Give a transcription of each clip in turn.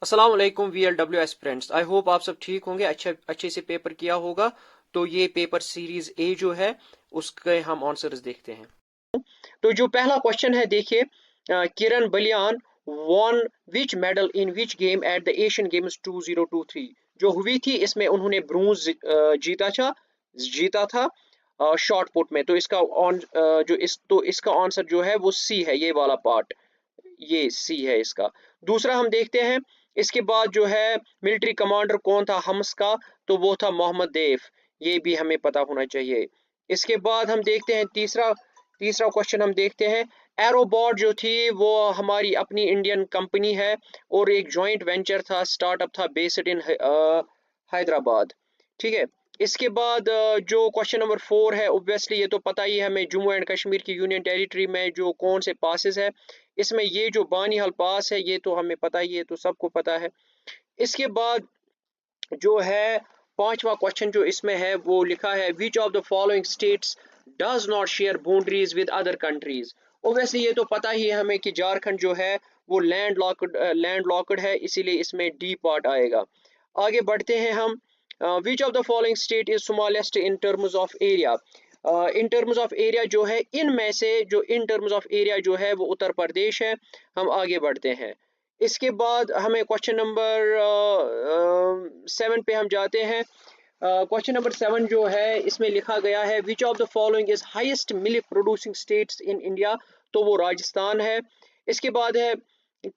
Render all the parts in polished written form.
अस्सलाम वालेकुम VLW aspirants. I hope आप सब ठीक होंगे, अच्छे से पेपर किया होगा। तो ये पेपर सीरीज ए जो है उसके हम आंसर्स देखते हैं। तो जो पहला क्वेश्चन है देखिए, Kiran Baliyan won which medal in which game at the Asian Games 2023। जो हुई थी इसमें उन्होंने ब्रोंज जीता था शॉर्ट पुट में। तो इसका इसका आंसर जो है वो सी है, ये वाला पार्ट, ये सी है इसका। दूसरा हम देखते हैं, इसके बाद जो है मिलिट्री कमांडर कौन था हम्स का, तो वो था मोहम्मद देफ, ये भी हमें पता होना चाहिए। इसके बाद हम देखते हैं तीसरा तीसरा क्वेश्चन हम देखते हैं, एरोबॉट जो थी वो हमारी अपनी इंडियन कंपनी है और एक जॉइंट वेंचर था, स्टार्टअप था बेस्ड इन हैदराबाद। ठीक है। इसके बाद जो क्वेश्चन नंबर 4 है, ऑब्वियसली ये तो पता ही है हमें, जम्मू एंड कश्मीर की यूनियन टेरिटरी में जो कौन से पासेस है, इसमें ये जो बानीहाल पास है ये तो हमें पता ही है, तो सबको पता है। इसके बाद जो है पांचवा क्वेश्चन जो इसमें है वो लिखा है, विच of the following states does not share boundaries with other countries. Obviously ये तो पता ही है हमें कि झारखंड जो है वो लैंड लॉक्ड है, इसीलिए इसमें डी पार्ट आएगा। आगे बढ़ते हैं हम, विच of the following state is smallest in terms of area. In terms of area जो है, इनमें से जो इन टर्म्स ऑफ एरिया जो है वो उत्तर प्रदेश है। हम आगे बढ़ते हैं। इसके बाद हमें क्वेश्चन नंबर 7 पे हम जाते हैं। क्वेश्चन नंबर 7 जो है इसमें लिखा गया है, विच of the following is highest milk producing states in India, तो वो राजस्थान है। इसके बाद है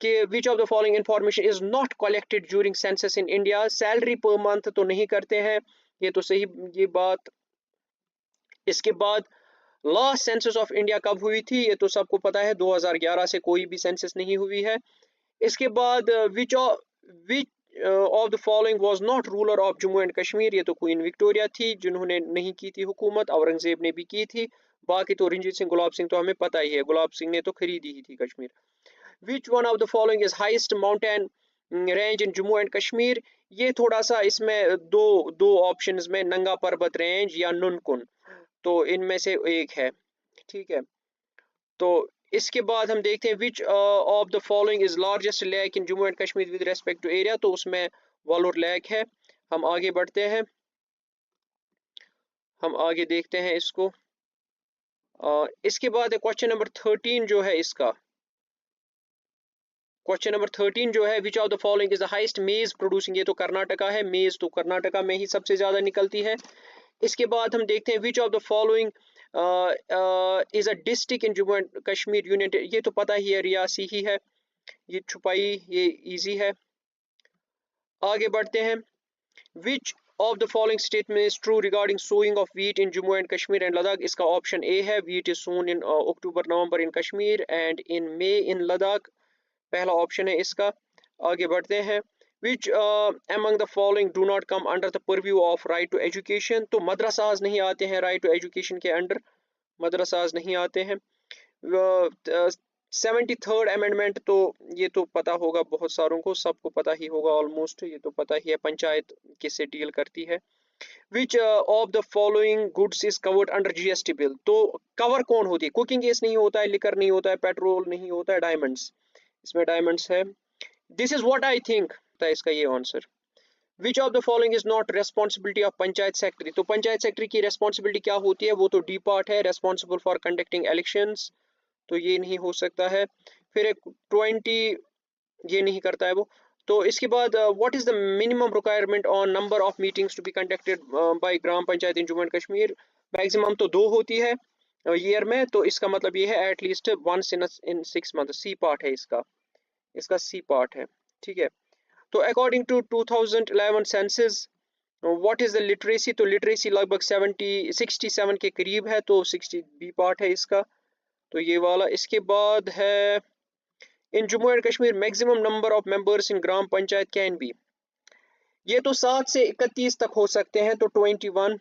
कि विच of the following information is not collected during census in India. Salary per month तो नहीं करते हैं, ये तो सही ये बात। इसके बाद लास्ट सेंसस ऑफ इंडिया कब हुई थी, ये तो सबको पता है, 2011 से कोई भी सेंसस नहीं हुई है। इसके बाद विच of the following was not ruler of Jammu and Kashmir, ये तो क्वीन विक्टोरिया थी जिन्होंने नहीं की थी हुकूमत, औरंगजेब ने भी की थी। बाकी तो रंजीत सिंह गुलाब सिंह तो हमें पता ही है, गुलाब सिंह ने तो खरीदी ही थी Kashmir. Which one of the following is highest mountain range in Jammu and Kashmir, ये थोड़ा सा इसमें दो दो ऑप्शंस में, नंगा पर्वत रेंज या नुनकुन, तो इनमें से एक है। ठीक है। तो इसके बाद हम देखते हैं, which of the following is largest lake in Jammu and Kashmir with respect to area, तो उसमें वॉलोर लेक है। हम आगे बढ़ते हैं, हम आगे देखते हैं इसको। इसके बाद क्वेश्चन नंबर 13 जो है इसका, क्वेश्चन नंबर 13 जो है, विच of the following is the highest मेज प्रोड्यूसिंग, ये तो कर्नाटका है, मेज तो कर्नाटका में ही सबसे ज्यादा निकलती है। इसके बाद हम देखते हैं, which of the following is a district in Jammu and Kashmir union, ये तो पता ही है, रियासी ही है, ये छुपाई, ये इजी है। आगे बढ़ते हैं, which of the following statement is true regarding sowing of wheat in Jammu and Kashmir and Ladakh, इसका ऑप्शन ए है, wheat is sown in October November in Kashmir and in May in Ladakh, पहला ऑप्शन है इसका। आगे बढ़ते हैं, विच among the following do not come under the purview of right to education, तो मदरसाज नहीं आते हैं right to education के अंडर, मदरसाज नहीं आते हैं। 73rd अमेंडमेंट तो ये तो पता होगा बहुत सारों को, सबको पता ही होगा ऑलमोस्ट, ये तो पता ही है, पंचायत किससे डील करती है। विच of the following goods is covered under GST bill, तो कवर कौन होती है, कुकिंग गैस नहीं होता है, लिकर नहीं होता है, पेट्रोल नहीं होता है, डायमंड्स, इसमें डायमंड्स है। This is what I think था इसका ये answer. Which of the following is not responsibility of panchayat secretary, तो पंचायत सेक्रेटरी की रेस्पॉन्सिबिलिटी क्या होती है, वो तो डी पार्ट है, रेस्पॉन्सिबल फॉर कंडक्टिंग इलेक्शंस, तो ये नहीं हो सकता है। फिर एक 20, ये नहीं करता है वो। तो इसके बाद what is the minimum requirement on number of meetings to be conducted by gram panchayat in Jammu and Kashmir, maximum तो 2 होती है ईयर में, तो इसका मतलब ये है at least once in 6 month, C part है इसका, इसका सी पार्ट है। ठीक है। तो according to 2011 census, what is the literacy, तो लिटरेसी लगभग 67 के करीब है, तो 60 बी पार्ट है इसका, तो ये वाला। इसके बाद है, in Jammu and Kashmir maximum number of members in gram panchayat can be, ये तो 7 से 31 तक हो सकते हैं, तो 21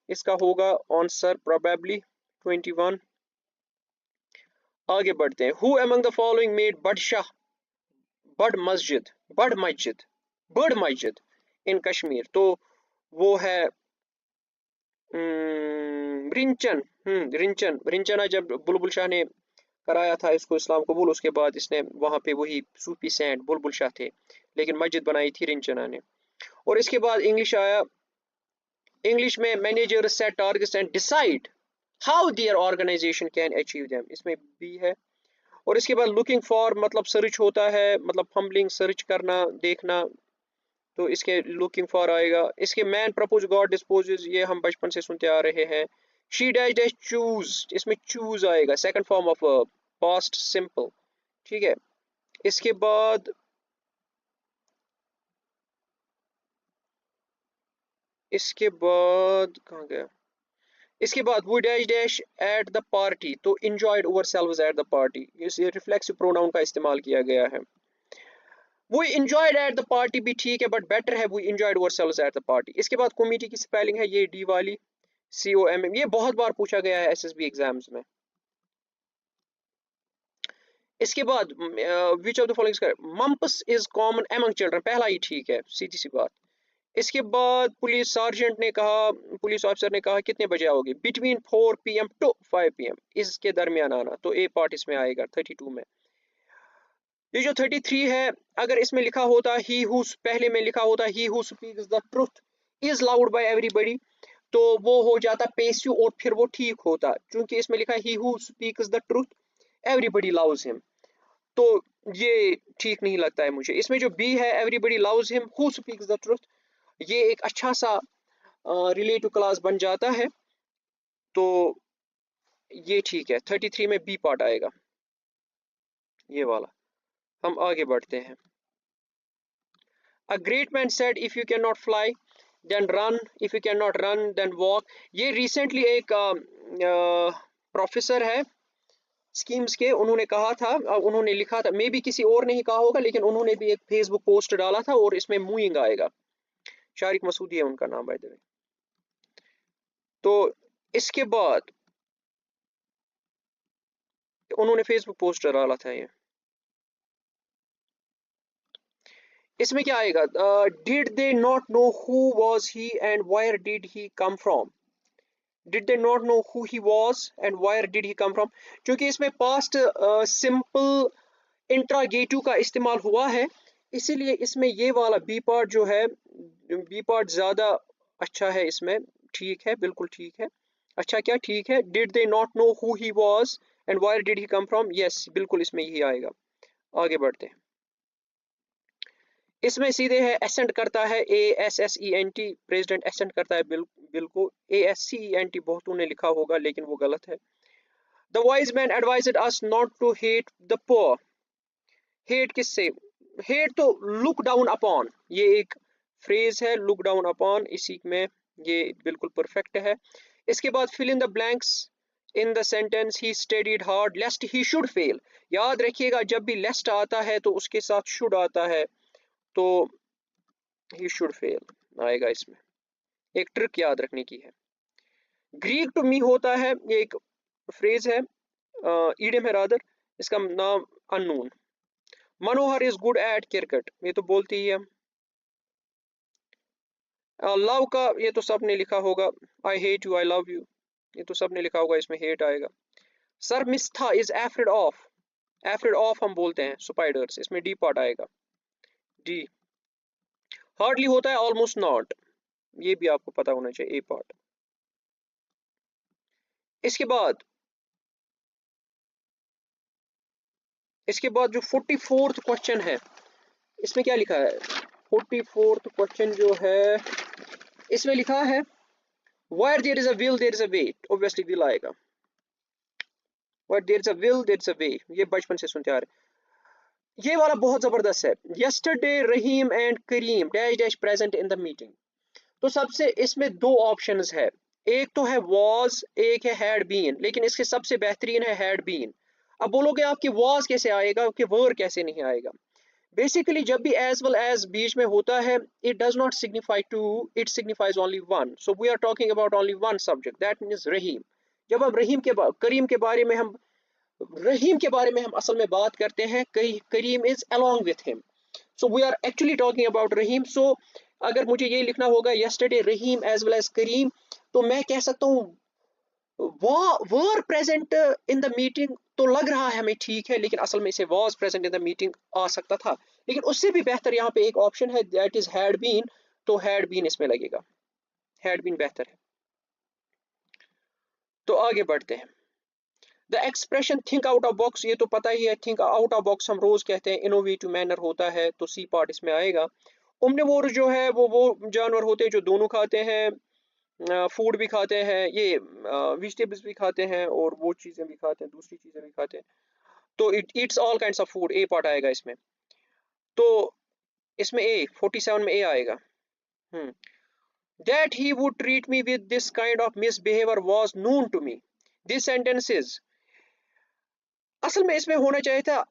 इसका होगा आंसर, प्रोबेबली 21। आगे बढ़ते हैं, who among the following made Badshah बड़ मस्जिद बड़ मस्जिद बड़ मस्जिद इन कश्मीर, तो वो है रिंचन, रिंचना, जब बुलबुल शाह ने कराया था इसको इस्लाम कबूल, उसके बाद इसने वहां पे वही सूफी सेंट बुलबुल शाह थे, लेकिन मस्जिद बनाई थी रिंचना ने। और इसके बाद इंग्लिश आया। इंग्लिश में manager set targets and decide how their organisation can achieve them, इसमें बी है। और इसके बाद लुकिंग फॉर मतलब सर्च होता है, मतलब फंबलिंग सर्च करना देखना, तो इसके लुकिंग फॉर आएगा। इसके मैन प्रपोज गॉड डिस्पोजेस, ये हम बचपन से सुनते आ रहे हैं। शी डैश डैश चूज, इसमें चूज आएगा, second form of past simple, ठीक है। इसके बाद कहाँ गया, इसके बाद वो dash dash at the party, तो enjoyed ourselves at the party, ये रिफ्लेक्सिव प्रोनाउन का इस्तेमाल किया गया है। वो इंजॉयड एट द पार्टी भी ठीक है, बट बेटर है वो enjoyed ourselves at the party. इसके बाद कमेटी की स्पेलिंग है ये डी वाली, COMM, ये बहुत बार पूछा गया है SSB एग्जाम्स में। इसके बाद विच of the following mumps is common among children, पहला ही ठीक है, सीधी सी बात। इसके बाद पुलिस सार्जेंट ने कहा, पुलिस ऑफिसर ने कहा कितने बजे आओगे, बिटवीन 4 PM टू 5 PM, इसके दरमियान आना, तो ए पार्ट इसमें आएगा 32 में। ये जो 33 है, अगर इसमें लिखा होता ही हु, पहले में लिखा होता he who speaks the truth is loved by everybody, तो वो हो जाता पेसिव और फिर वो ठीक होता। क्योंकि इसमें लिखा ही who speaks the truth everybody loves him, तो ये ठीक नहीं लगता है मुझे। इसमें जो बी है everybody loves him who speaks the truth, ये एक अच्छा सा रिलेटिव क्लास बन जाता है, तो ये ठीक है। 33 में बी पार्ट आएगा, ये वाला। हम आगे बढ़ते हैं। A great man said if you cannot fly then run, if you cannot run then walk, ये रिसेंटली एक प्रोफेसर है स्कीम्स के, उन्होंने कहा था, उन्होंने लिखा था, मे भी किसी और ने ही कहा होगा, लेकिन उन्होंने भी एक फेसबुक पोस्ट डाला था और इसमें मूइंग आएगा, शारिक मसूदी है उनका नाम बाय द वे। तो इसके बाद उन्होंने फेसबुक पोस्ट डाला था ये, इसमें क्या आएगा, did they not know who was he and where did he come from, did they not know who he was and where did he come from, क्योंकि इसमें पास्ट सिंपल इंट्रागेटिव का इस्तेमाल हुआ है, इसीलिए इसमें ये वाला बी पार्ट जो है, बी पार्ट ज्यादा अच्छा है इसमें, ठीक है, बिल्कुल ठीक है। अच्छा क्या ठीक है, did they not know who he was and where did he come from, yes बिल्कुल इसमें यही आएगा। आगे बढ़ते हैं। इसमें सीधे है एसेंट करता है, ASSENT, प्रेसिडेंट एसेंट करता है बिल को, ASCENT बहुतों ने लिखा होगा लेकिन वो गलत है। The wise man advised us not to hate the poor, hate किससे, हेट तो लुक डाउन अपॉन, ये एक फ्रेज है, लुक डाउन अपॉन, इसी में ये बिल्कुल परफेक्ट है। इसके बाद fill in the blanks in the sentence he studied hard lest he should fail, याद रखिएगा जब भी लेस्ट आता है तो उसके साथ शुड आता है, तो ही शुड फेल आएगा इसमें, एक ट्रिक याद रखने की है। ग्रीक टू मी होता है, ये एक फ्रेज है, ईडियम है रादर, इसका नाम unknown. Manohar is good at cricket, ये तो बोलते ही है। लव का ये तो सबने लिखा होगा, I hate you I love you, ये तो सबने लिखा होगा, इसमें हेट आएगा। शर्मिष्ठा इज एफ्रेड ऑफ हम बोलते हैं स्पाइडर्स, इसमें डी पार्ट आएगा, डी। हार्डली होता है ऑलमोस्ट नॉट, ये भी आपको पता होना चाहिए, ए पार्ट। इसके बाद जो 44th क्वेश्चन है, इसमें क्या लिखा है, 44th क्वेश्चन जो है, इसमें लिखा है where there is a will there is a way, obviously will आएगा, where there is a will there is a way, ये बचपन से सुनते आ रहे। ये वाला बहुत जबरदस्त है, yesterday Rahim and Karim dash dash present in the meeting, तो सबसे इसमें दो ऑप्शंस है, एक तो है was, एक है had been, लेकिन इसके सबसे बेहतरीन है had been। अब बोलोगे आपकी was कैसे आएगा, कि were कैसे नहीं आएगा। बेसिकली जब भी as well as बीच में होता है, it does not signify two, it signifies only one, so we are talking about only one subject, that means रहीम। जब हम रहीम के करीम के बारे में हम रहीम के बारे में हम असल में बात करते हैं, करीम is along with him, so we are actually talking about Rahim. so अगर मुझे ये लिखना होगा yesterday रहीम as well as करीम, तो मैं कह सकता हूँ were present in the meeting, तो लग रहा है हमें ठीक है, लेकिन असल में इसे was present in the meeting आ सकता था, लेकिन उससे भी बेहतर यहाँ पे एक ऑप्शन है, दैट इज हैड बीन, तो हैड बीन इसमें लगेगा, हैड बीन बेहतर है। तो आगे बढ़ते हैं। The expression think out of box, ये तो पता ही है, थिंक आउट ऑफ बॉक्स हम रोज कहते हैं, इनोवेटिव मैनर होता है, तो सी पार्ट इसमें आएगा। ओमनिवोर जो है वो जानवर होते हैं जो दोनों खाते हैं, फूड भी खाते हैं, ये वेजिटेबल्स भी खाते हैं और वो चीज़ें भी खाते हैं, दूसरी चीज़ें भी खाते हैं, तो it eats all kinds of food, a part आएगा इसमें। तो इसमें ए 47 में ए आएगा। That he would treat me with this kind of misbehaviour was known to me, this sentences, असल में इसमें होना चाहिए था,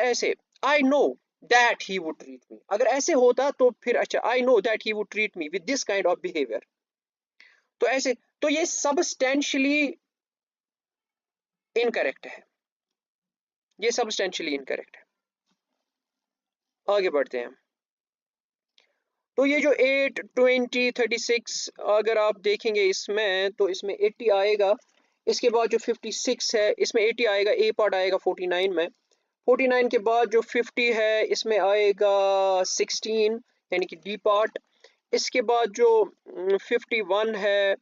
ऐसे, I know that he would treat me, अगर ऐसे होता तो फिर अच्छा, I know that he would treat me with this kind of behaviour, तो ऐसे, तो ये सबस्टेंशियली इनकरेक्ट है, ये सबस्टेंशियली इनकरेक्ट है। आगे बढ़ते हैं। तो ये जो 8, 20, 36 अगर आप देखेंगे इसमें, तो इसमें 80 आएगा, इसके बाद जो 56 है इसमें 80 आएगा, ए पार्ट आएगा 49 में, 49 के बाद जो 50 है इसमें आएगा 16 यानी कि डी पार्ट, इसके बाद जो 51 है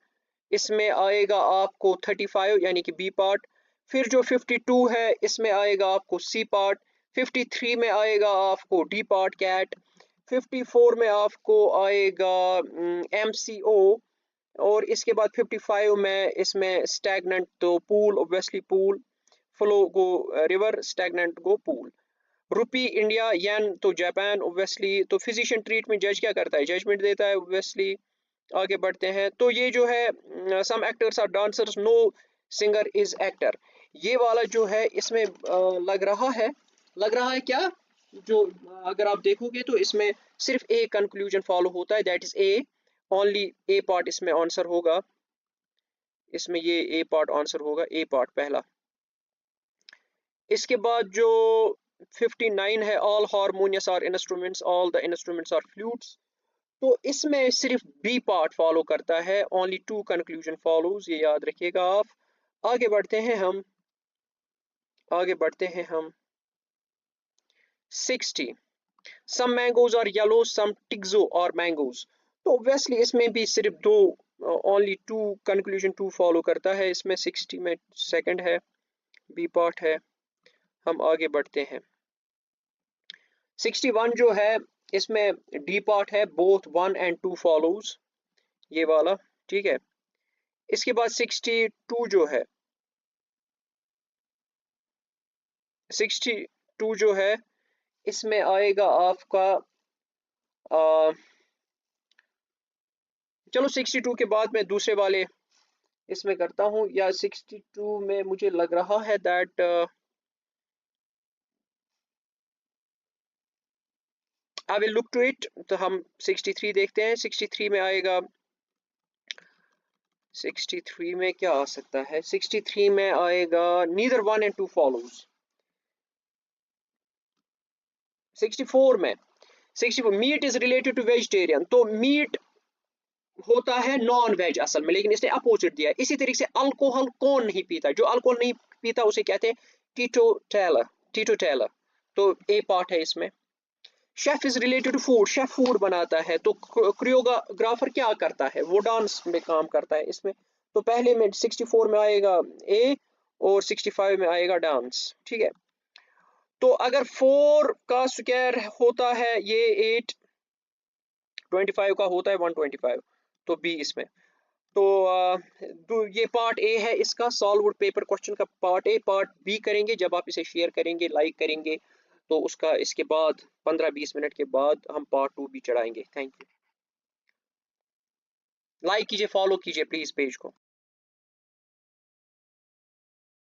इसमें आएगा आपको 35 यानी कि बी पार्ट, फिर जो 52 है इसमें आएगा आपको सी पार्ट, 53 में आएगा आपको डी पार्ट कैट, 54 में आपको आएगा MCO, और इसके बाद 55 में इसमें स्टैगनेंट, तो pool obviously pool, flow go river, stagnant go pool, rupee India, yen तो जापान ऑब्वियसली, तो फिजिशियन ट्रीट में जज क्या करता है, जजमेंट देता है ऑब्वियसली। आगे बढ़ते हैं। तो ये जो है some actors are dancers, no singer is actor, ये वाला जो है इसमें लग रहा है क्या, जो अगर आप देखोगे तो इसमें सिर्फ ए कंक्लूजन फॉलो होता है, that is A only, A part इसमें आंसर होगा, इसमें ये ए पार्ट आंसर होगा, ए पार्ट पहला। इसके बाद जो 59 है, all harmonious are instruments, all the instruments are flutes, तो इसमें सिर्फ बी पार्ट फॉलो करता है, ओनली 2 कंक्लूजन फॉलोज, ये याद रखिएगा आप। आगे बढ़ते हैं हम, 60, सम मैंगोज आर येलो, सम टिग्जो और मैंगोज, तो ऑब्वियसली इसमें भी सिर्फ दो, ओनली 2 कंक्लूजन 2 फॉलो करता है, इसमें 60 में सेकंड है, बी पार्ट है। हम आगे बढ़ते हैं। 61 जो है इसमें डी पार्ट है, बोथ 1 and 2 फॉलोज, ये वाला, ठीक है। इसके बाद 62 जो है, 62 जो है इसमें आएगा आपका चलो 62 के बाद मैं दूसरे वाले इसमें करता हूं, या 62 में मुझे लग रहा है that I will look to it, तो हम 63 देखते हैं। 63 में आएगा, 63 में क्या आ सकता है, 63 में आएगा नीदर 1 and 2 फॉलोज। 64 में, 64 meat is related to vegetarian, तो मीट होता है नॉन वेज असल में, लेकिन इसने अपोजिट दिया है। इसी तरीके से अल्कोहल कौन नहीं पीता, जो अल्कोहल नहीं पीता उसे कहते हैं टीटोटेलर, तो ए पार्ट है इसमें। Chef is related to food, chef food बनाता है, तो कोरियोग्राफर क्या करता है, वो डांस में काम करता है इसमें, तो पहले में 64 में आएगा ए और 65 में आएगा डांस, ठीक है। तो अगर 4 का स्क्वायर होता है ये 8, 25 का होता है 125, तो बी इसमें। तो ये पार्ट ए है इसका, सॉल्व पेपर क्वेश्चन का पार्ट ए। पार्ट बी करेंगे जब आप इसे शेयर करेंगे, लाइक करेंगे, तो उसका इसके बाद 15-20 मिनट के बाद हम पार्ट 2 भी चढ़ाएंगे। थैंक यू, लाइक कीजिए, फॉलो कीजिए प्लीज पेज को।